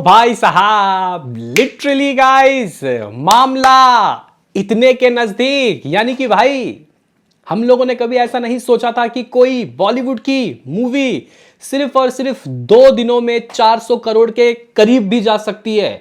भाई साहब literally guys मामला इतने के नजदीक, यानी कि भाई हम लोगों ने कभी ऐसा नहीं सोचा था कि कोई बॉलीवुड की मूवी सिर्फ और सिर्फ 2 दिनों में 400 करोड़ के करीब भी जा सकती है।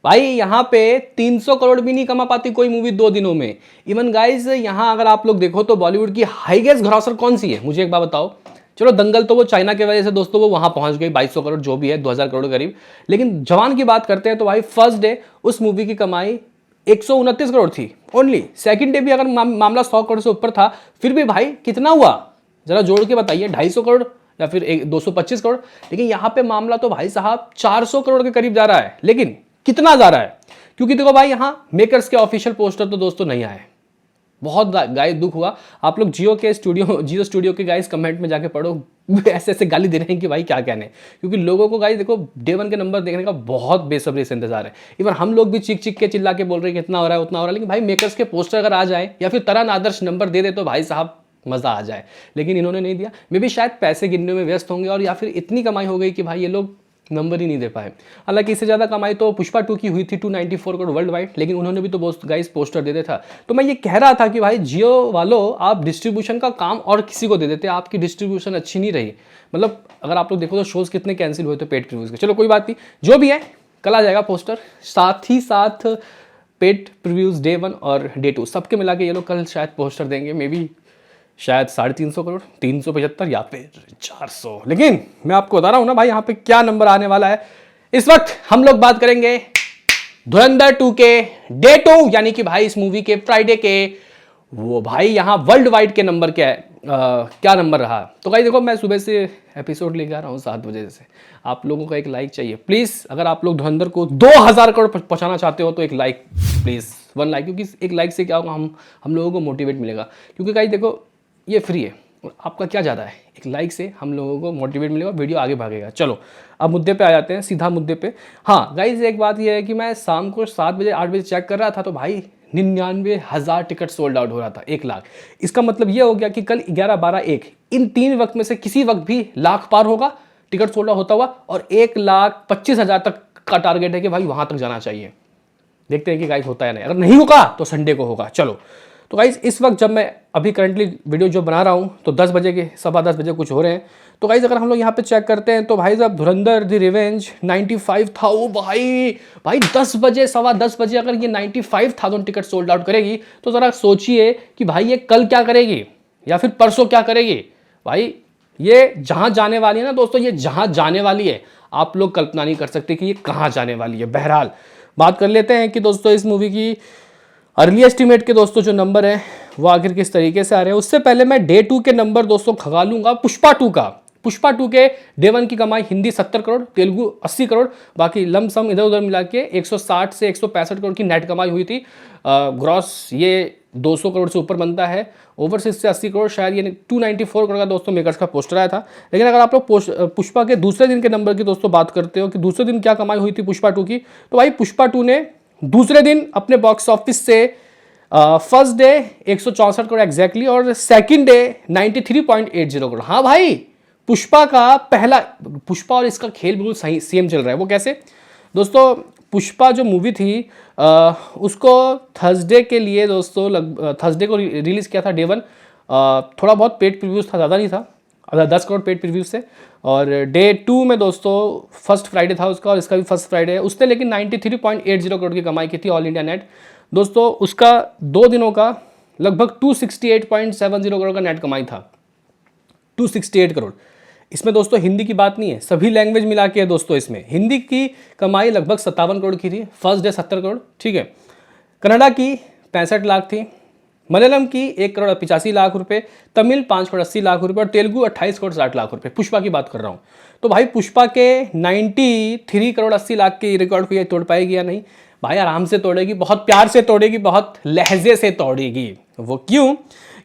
भाई यहां पे 300 करोड़ भी नहीं कमा पाती कोई मूवी 2 दिनों में। इवन गाइस यहां अगर आप लोग देखो तो बॉलीवुड की हाईएस्ट ग्रॉसर कौन सी है, मुझे एक बात बताओ। चलो दंगल तो वो चाइना की वजह से दोस्तों वो वहां पहुंच गई 2200 करोड़ जो भी है 2000 करोड़ करीब। लेकिन जवान की बात करते हैं तो भाई फर्स्ट डे उस मूवी की कमाई 129 करोड़ थी ओनली। सेकंड डे भी अगर मामला 100 करोड़ से ऊपर था, फिर भी भाई कितना हुआ जरा जोड़ के बताइए, 250 करोड़ या फिर 225 करोड़। लेकिन यहां पे मामला तो भाई साहब 400 करोड़ के करीब जा रहा है। लेकिन कितना जा रहा है, क्योंकि देखो भाई यहां मेकर्स के ऑफिशियल पोस्टर तो दोस्तों नहीं आए। बहुत गाइस दुख हुआ। आप लोग जियो स्टूडियो के गाइस कमेंट में जाके पढ़ो, ऐसे ऐसे गाली दे रहे हैं कि भाई क्या कहने। क्योंकि लोगों को गाइस देखो डे 1 के नंबर देखने का बहुत बेसब्री से इंतजार है। इवन हम लोग भी चीख चीख के चिल्ला के बोल रहे हैं कि इतना हो रहा है उतना हो रहा है, लेकिन भाई मेकर्स के पोस्टर अगर आ जाए या फिर तरह आदर्श नंबर दे दे तो भाई साहब मजा आ जाए। लेकिन इन्होंने नहीं दिया। मे भी शायद पैसे गिनने में व्यस्त होंगे और या फिर इतनी कमाई हो गई कि भाई ये लोग नंबर ही नहीं दे पाए। हालांकि इससे ज़्यादा कमाई तो पुष्पा 2 की हुई थी 294 करोड़ वर्ल्ड वाइड, लेकिन उन्होंने भी तो गाइस पोस्टर दे दिया था। तो मैं ये कह रहा था कि भाई जियो वालों आप डिस्ट्रीब्यूशन का काम और किसी को दे देते, आपकी डिस्ट्रीब्यूशन अच्छी नहीं रही। मतलब अगर आप लोग देखो तो शोज कितने कैंसिल हुए थे पेड प्रीव्यूज के। चलो कोई बात नहीं, जो भी है कल आ जाएगा पोस्टर, साथ ही साथ पेड प्रीव्यूज डे 1 और डे 2 सबके मिला के ये लोग कल शायद पोस्टर देंगे। मे बी शायद 350 करोड़, 375 या फिर 400। लेकिन मैं आपको बता रहा हूं ना भाई यहाँ पे क्या नंबर आने वाला है। इस वक्त हम लोग बात करेंगे धुरंधर 2 के डे 2, यानी कि भाई इस मूवी के फ्राइडे के वो भाई यहाँ वर्ल्ड वाइड के नंबर क्या है, क्या नंबर रहा। तो भाई देखो मैं सुबह से एपिसोड लेके आ रहा हूँ 7 बजे से। आप लोगों का एक लाइक चाहिए प्लीज। अगर आप लोग धुरंधर को 2000 करोड़ पहुंचाना चाहते हो तो एक लाइक प्लीज, 1 लाइक, क्योंकि एक लाइक से क्या होगा, हम लोगों को मोटिवेट मिलेगा। क्योंकि भाई देखो ये फ्री है और आपका क्या ज़्यादा है, एक लाइक से हम लोगों को मोटिवेट मिलेगा, वीडियो आगे भागेगा। चलो अब मुद्दे पे आ जाते हैं, सीधा मुद्दे पे। हाँ गाइज एक बात ये है कि मैं शाम को 7 बजे 8 बजे चेक कर रहा था तो भाई 99,000 टिकट सोल्ड आउट हो रहा था, 1 लाख। इसका मतलब ये हो गया कि कल 11, 12, 1 इन 3 वक्त में से किसी वक्त भी लाख पार होगा टिकट सोल्ड आउट होता हुआ, और 1,25,000 तक का टारगेट है कि भाई वहां तक जाना चाहिए। देखते हैं कि गाइज होता है नहीं, अगर नहीं होगा तो संडे को होगा। चलो तो गाइज इस वक्त जब मैं अभी करंटली वीडियो जो बना रहा हूँ तो 10 बजे के 10:15 बजे कुछ हो रहे हैं। तो गाइज अगर हम लोग यहाँ पे चेक करते हैं तो भाई साहब धुरंधर द रिवेंज 95 था वो भाई 10 बजे 10:15 बजे अगर ये 95,000 टिकट सोल्ड आउट करेगी तो ज़रा सोचिए कि भाई ये कल क्या करेगी या फिर परसों क्या करेगी। भाई ये जहाँ जाने वाली है ना दोस्तों, ये जहाँ जाने वाली है आप लोग कल्पना नहीं कर सकते कि ये कहाँ जाने वाली है। बहरहाल बात कर लेते हैं कि दोस्तों इस मूवी की अर्ली एस्टिमेट के दोस्तों जो नंबर है वो आखिर किस तरीके से आ रहे हैं। उससे पहले मैं डे 2 के नंबर दोस्तों खगा लूंगा पुष्पा 2 का। पुष्पा 2 के डे 1 की कमाई हिंदी 70 करोड़, तेलुगु 80 करोड़, बाकी लमसम इधर उधर मिला के 160 से 165 करोड़ की नेट कमाई हुई थी। ग्रॉस ये 200 करोड़ से ऊपर बनता है, ओवरसीज से 80 करोड़, शायद ये 294 करोड़ का दोस्तों मेकर्स का पोस्टर आया था। लेकिन अगर आप लोग पुष्पा के दूसरे दिन के नंबर की दोस्तों बात करते हो कि दूसरे दिन क्या कमाई हुई थी पुष्पा 2 की, तो भाई पुष्पा 2 ने दूसरे दिन अपने बॉक्स ऑफिस से फर्स्ट डे 164 करोड़ एग्जैक्टली और सेकंड डे 93.80 करोड़। हाँ भाई पुष्पा का पहला, पुष्पा और इसका खेल बिल्कुल सही सेम चल रहा है। वो कैसे दोस्तों, पुष्पा जो मूवी थी उसको थर्सडे के लिए दोस्तों थर्सडे को रिलीज़ किया था डे 1। थोड़ा बहुत पेड प्रीव्यूज था, ज़्यादा नहीं था, 10 करोड़ पेड प्रीव्यूज से। और डे 2 में दोस्तों फर्स्ट फ्राइडे था उसका और इसका भी फर्स्ट फ्राइडे है। उसने लेकिन 93.80 करोड़ की कमाई की थी ऑल इंडिया नेट। दोस्तों उसका 2 दिनों का लगभग 268.70 करोड़ का नेट कमाई था, 268 करोड़। इसमें दोस्तों हिंदी की बात नहीं है, सभी लैंग्वेज मिला के है दोस्तों। इसमें हिंदी की कमाई लगभग 57 करोड़ की थी, फर्स्ट डे 70 करोड़, ठीक है। कन्नड़ा की 65 लाख थी, मलयालम की 1 करोड़ 85 लाख रुपए, तमिल 5 करोड़ 80 लाख रुपए और तेलुगु 28 करोड़ 60 लाख रुपए। पुष्पा की बात कर रहा हूँ। तो भाई पुष्पा के 93 करोड़ 80 लाख के रिकॉर्ड को ये तोड़ पाएगी या नहीं? भाई आराम से तोड़ेगी, बहुत प्यार से तोड़ेगी, बहुत लहजे से तोड़ेगी। वो क्यों?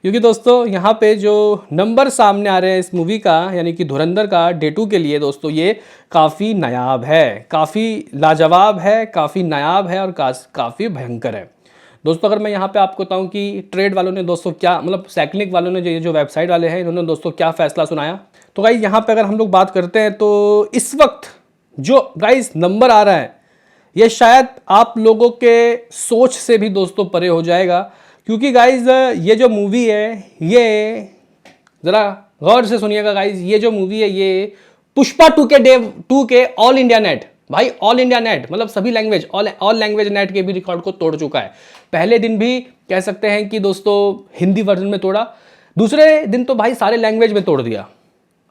क्योंकि दोस्तों यहाँ पे जो नंबर सामने आ रहे हैं इस मूवी का, यानी कि धुरंधर का डे 2 के लिए दोस्तों, ये काफ़ी नायाब है, काफ़ी लाजवाब है, काफ़ी नायाब है और काफ़ी भयंकर है। दोस्तों अगर मैं यहाँ पे आपको बताऊँ कि ट्रेड वालों ने दोस्तों क्या, मतलब सैक्लिक वालों ने जो वेबसाइट वाले हैं, इन्होंने दोस्तों क्या फैसला सुनाया। तो गाइस यहाँ पे अगर हम लोग बात करते हैं तो इस वक्त जो गाइस नंबर आ रहा है ये शायद आप लोगों के सोच से भी दोस्तों परे हो जाएगा, क्योंकि गाइस ये जो मूवी है ये जरा गौर से सुनिएगा गाइस, ये जो मूवी है ये पुष्पा 2 के ऑल इंडिया नेट, भाई ऑल इंडिया नेट मतलब सभी लैंग्वेज, ऑल लैंग्वेज नेट के भी रिकॉर्ड को तोड़ चुका है। पहले दिन भी कह सकते हैं कि दोस्तों हिंदी वर्जन में तोड़ा, दूसरे दिन तो भाई सारे लैंग्वेज में तोड़ दिया,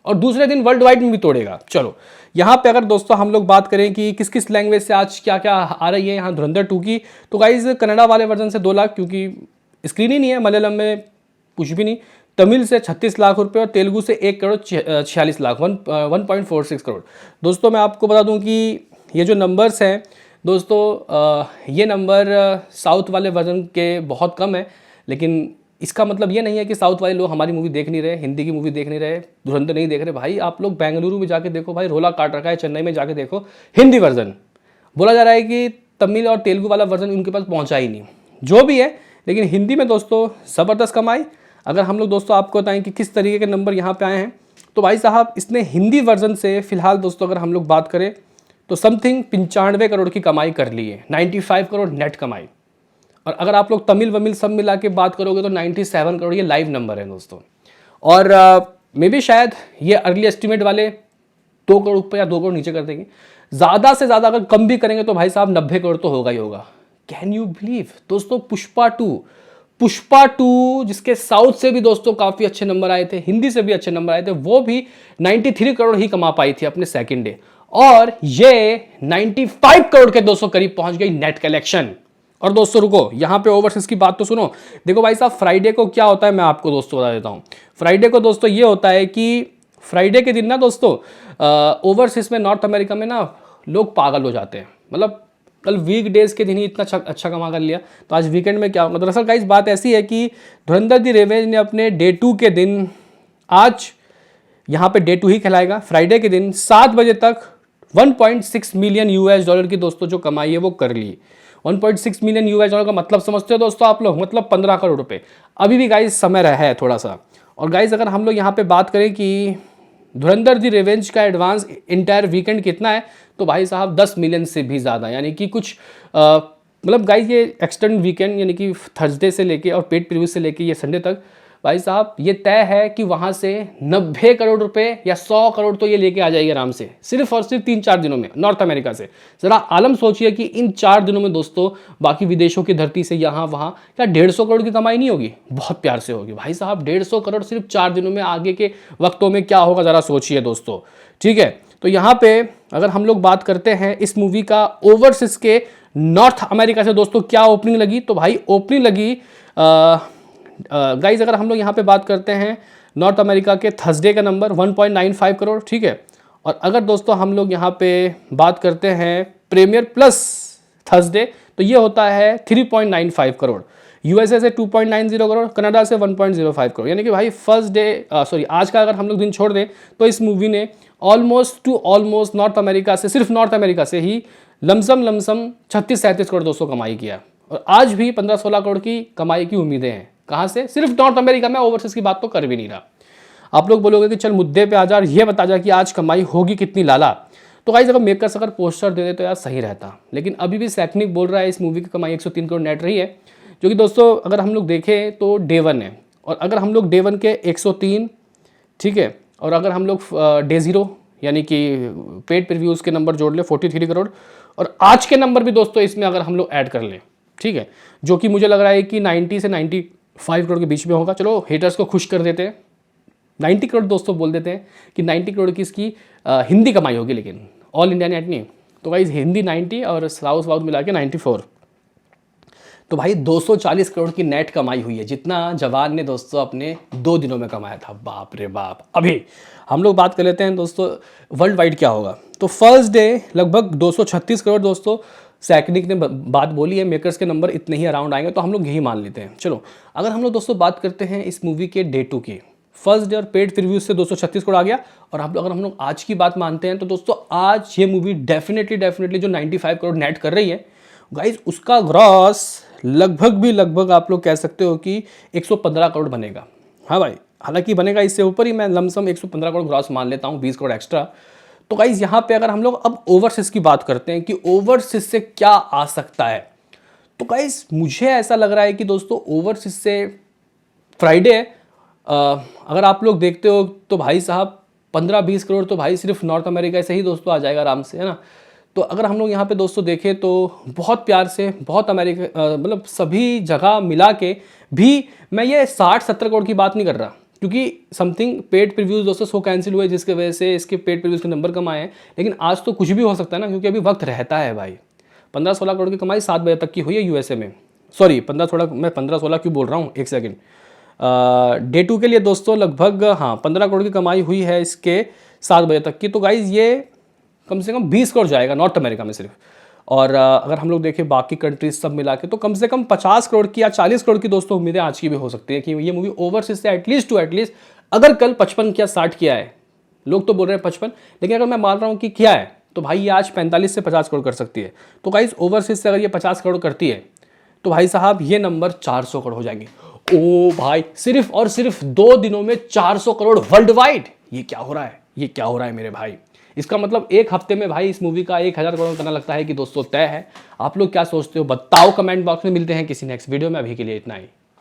और दूसरे दिन वर्ल्ड वाइड में भी तोड़ेगा। चलो यहाँ पे अगर दोस्तों हम लोग बात करें कि किस किस लैंग्वेज से आज क्या क्या आ रही है यहाँ धुरंधर 2 की, तो गाइज कन्नड़ा वाले वर्जन से 2 लाख, क्योंकि स्क्रीन ही नहीं है, मलयालम में कुछ भी नहीं, तमिल से 36 लाख रुपए और तेलुगु से 1 करोड़ 46 लाख 1.46 करोड़। दोस्तों मैं आपको बता दूं कि ये जो नंबर्स हैं दोस्तों ये नंबर साउथ वाले वर्जन के बहुत कम है, लेकिन इसका मतलब ये नहीं है कि साउथ वाले लोग हमारी मूवी देख नहीं रहे, हिंदी की मूवी देख नहीं रहे, धुरंधर नहीं देख रहे। भाई आप लोग बेंगलुरु में जाके देखो, भाई रोला काट रखा है, चेन्नई में जाके देखो हिंदी वर्जन। बोला जा रहा है कि तमिल और तेलुगु वाला वर्जन उनके पास पहुंचा ही नहीं, जो भी है, लेकिन हिंदी में दोस्तों ज़बरदस्त कमाई। अगर हम लोग दोस्तों आपको बताएं कि किस तरीके के नंबर यहाँ पे आए हैं, तो भाई साहब इसने हिंदी वर्जन से फिलहाल दोस्तों अगर हम लोग बात करें तो समथिंग 95 करोड़ की कमाई कर ली है, 95 करोड़ नेट कमाई। और अगर आप लोग तमिल वमिल सब मिला के बात करोगे तो 97 करोड़ ये लाइव नंबर है दोस्तों। और मे भी शायद ये अर्ली एस्टिमेट वाले 2 करोड़ ऊपर या 2 करोड़ नीचे कर देंगे, ज़्यादा से ज़्यादा अगर कम भी करेंगे तो भाई साहब 90 करोड़ तो होगा ही होगा। कैन यू बिलीव दोस्तों, पुष्पा 2 जिसके साउथ से भी दोस्तों काफ़ी अच्छे नंबर आए थे, हिंदी से भी अच्छे नंबर आए थे, वो भी 93 करोड़ ही कमा पाई थी अपने सेकेंड डे, और ये 95 करोड़ के 200 करीब पहुंच गई नेट कलेक्शन। और दोस्तों रुको, यहाँ पे ओवरसीज की बात तो सुनो। देखो भाई साहब फ्राइडे को क्या होता है मैं आपको दोस्तों बता देता हूँ। फ्राइडे को दोस्तों ये होता है कि फ्राइडे के दिन ना दोस्तों ओवरसीज में नॉर्थ अमेरिका में ना लोग पागल हो जाते हैं, मतलब कल वीक डेज के दिन ही इतना अच्छा कमा कर लिया, तो आज वीकेंड में क्या होगा। दरअसल गाइस बात ऐसी है कि धुरंधर दी रेवेंज ने अपने डे 2 के दिन, आज यहाँ पे डे 2 ही कहलाएगा, फ्राइडे के दिन 7 बजे तक 1.6 मिलियन यूएस डॉलर की दोस्तों जो कमाई है वो कर ली। 1.6 मिलियन यूएस डॉलर का मतलब समझते हो दोस्तों आप लोग, मतलब 15 करोड़ रुपए। अभी भी गाइस समय रहा है थोड़ा सा। और गाइस अगर हम लोग यहाँ पे बात करें कि धुरंधर दी रिवेंज का एडवांस इंटायर वीकेंड कितना है, तो भाई साहब 10 मिलियन से भी ज़्यादा, यानी कि कुछ मतलब गाइस ये एक्सटेंड वीकेंड यानी कि थर्सडे से लेके और पेड प्रीव्यू से लेके ये संडे तक भाई साहब ये तय है कि वहाँ से 90 करोड़ रुपए या 100 करोड़ तो ये लेके आ जाएगी आराम से, सिर्फ और सिर्फ 3-4 दिनों में नॉर्थ अमेरिका से। ज़रा आलम सोचिए कि इन 4 दिनों में दोस्तों बाकी विदेशों की धरती से यहाँ वहाँ क्या 150 करोड़ की कमाई नहीं होगी, बहुत प्यार से होगी भाई साहब। 150 करोड़ सिर्फ 4 दिनों में, आगे के वक्तों में क्या होगा ज़रा सोचिए दोस्तों, ठीक है। तो यहाँ पे अगर हम लोग बात करते हैं इस मूवी का ओवरसीज के नॉर्थ अमेरिका से दोस्तों क्या ओपनिंग लगी, तो भाई ओपनिंग लगी गाइज अगर हम लोग यहाँ पे बात करते हैं नॉर्थ अमेरिका के थर्सडे का नंबर 1.95 करोड़, ठीक है। और अगर दोस्तों हम लोग यहाँ पे बात करते हैं प्रीमियर प्लस थर्सडे, तो ये होता है 3.95 करोड़, यूएसए से 2.90 करोड़, कनाडा से 1.05 करोड़। यानी कि भाई फर्स्ट डे आज का अगर हम लोग दिन छोड़ दें तो इस मूवी ने ऑलमोस्ट नॉर्थ अमेरिका से, सिर्फ नॉर्थ अमेरिका से ही लमसम 36-37 करोड़ दोस्तों कमाई किया। और आज भी 15-16 करोड़ की कमाई की उम्मीदें हैं। कहाँ से? सिर्फ नॉर्थ अमेरिका में, ओवरसीज की बात तो कर भी नहीं रहा। आप लोग बोलोगे कि चल मुद्दे पे आ जा, ये बता जा कि आज कमाई होगी कितनी लाला। तो गाइस अगर मेकर्स अगर पोस्टर दे दे तो यार सही रहता, लेकिन अभी भी सैकनिक बोल रहा है इस मूवी की कमाई 103 करोड़ नेट रही है, जो कि दोस्तों अगर हम लोग देखें तो डे 1 है। और अगर हम लोग डे 1 के 103, ठीक है, और अगर हम लोग डे 0 यानी कि पेड प्रीव्यूज़ के नंबर जोड़ ले 43 करोड़, और आज के नंबर भी दोस्तों इसमें अगर हम लोग ऐड कर लें, ठीक है, जो कि मुझे लग रहा है कि 90 से 95 करोड़ के बीच में होगा। चलो हेटर्स को खुश कर देते हैं, 90 करोड़ दोस्तों बोल देते हैं कि 90 करोड़ की इसकी हिंदी कमाई होगी, लेकिन ऑल इंडिया नेट नहीं। तो भाई हिंदी 90 और साउथ मिला के 94, तो भाई 240 करोड़ की नेट कमाई हुई है, जितना जवान ने दोस्तों अपने 2 दिनों में कमाया था। बाप रे बाप। अभी हम लोग बात कर लेते हैं दोस्तों वर्ल्ड वाइड क्या होगा। तो फर्स्ट डे लगभग 236 करोड़ दोस्तों सैकनिक ने बात बोली है, मेकर्स के नंबर इतने ही अराउंड आएंगे, तो हम लोग यही मान लेते हैं। चलो अगर हम लोग दोस्तों बात करते हैं इस मूवी के डे 2 की, फर्स्ट डे और पेड रिव्यूज से 236 करोड़ आ गया। और अगर हम लोग आज की बात मानते हैं तो दोस्तों आज ये मूवी डेफिनेटली जो 95 करोड़ नेट कर रही है गाइज, उसका ग्रॉस लगभग आप लोग कह सकते हो कि 115 करोड़ बनेगा। हाँ भाई, हालांकि बनेगा इससे ऊपर ही, मैं लमसम 115 करोड़ ग्रॉस मान लेता हूँ, 20 करोड़ एक्स्ट्रा। तो गाइज यहाँ पे अगर हम लोग अब ओवरसीज की बात करते हैं कि ओवरसीज से क्या आ सकता है, तो गाइज मुझे ऐसा लग रहा है कि दोस्तों ओवरसीज से फ्राइडे अगर आप लोग देखते हो तो भाई साहब 15-20 करोड़ तो भाई सिर्फ नॉर्थ अमेरिका से ही दोस्तों आ जाएगा आराम से, है ना। तो अगर हम लोग यहाँ पे दोस्तों देखें तो बहुत प्यार से बहुत अमेरिका मतलब सभी जगह मिला के भी मैं ये 60-70 करोड़ की बात नहीं कर रहा, क्योंकि समथिंग पेड प्रीव्यूज़ दोस्तों सो कैंसिल हुए जिसकी वजह से इसके पेड प्रीव्यूज़ के नंबर कम आए हैं। लेकिन आज तो कुछ भी हो सकता है ना, क्योंकि अभी वक्त रहता है भाई। 15-16 करोड़ की कमाई 7 बजे तक की हुई है यूएसए में। सॉरी 15-16 क्यों बोल रहा हूँ, एक सेकेंड। डे 2 के लिए दोस्तों लगभग 15 करोड़ की कमाई हुई है इसके 7 बजे तक की। तो गाइज ये कम से कम 20 करोड़ जाएगा नॉर्थ अमेरिका में सिर्फ। और अगर हम लोग देखें बाकी कंट्रीज सब मिला के तो कम से कम 50 करोड़ की या 40 करोड़ की दोस्तों उम्मीदें आज की भी हो सकती है कि ये मूवी ओवरसीज से एटलीस्ट अगर कल 55 या 60 किया है, लोग तो बोल रहे हैं 55, लेकिन अगर मैं मान रहा हूँ कि किया है तो भाई ये आज 45 से 50 करोड़ कर सकती है। तो गाइज ओवरसीज से अगर ये 50 करोड़ करती है तो भाई साहब ये नंबर 400 करोड़ हो जाएंगे। ओ भाई, सिर्फ और सिर्फ 2 दिनों में 400 करोड़ वर्ल्ड वाइड। ये क्या हो रहा है, ये क्या हो रहा है मेरे भाई। इसका मतलब एक हफ्ते में भाई इस मूवी का 1000 करोड़ करना लगता है कि दोस्तों तय है। आप लोग क्या सोचते हो बताओ कमेंट बॉक्स में। मिलते हैं किसी नेक्स्ट वीडियो में, अभी के लिए इतना ही।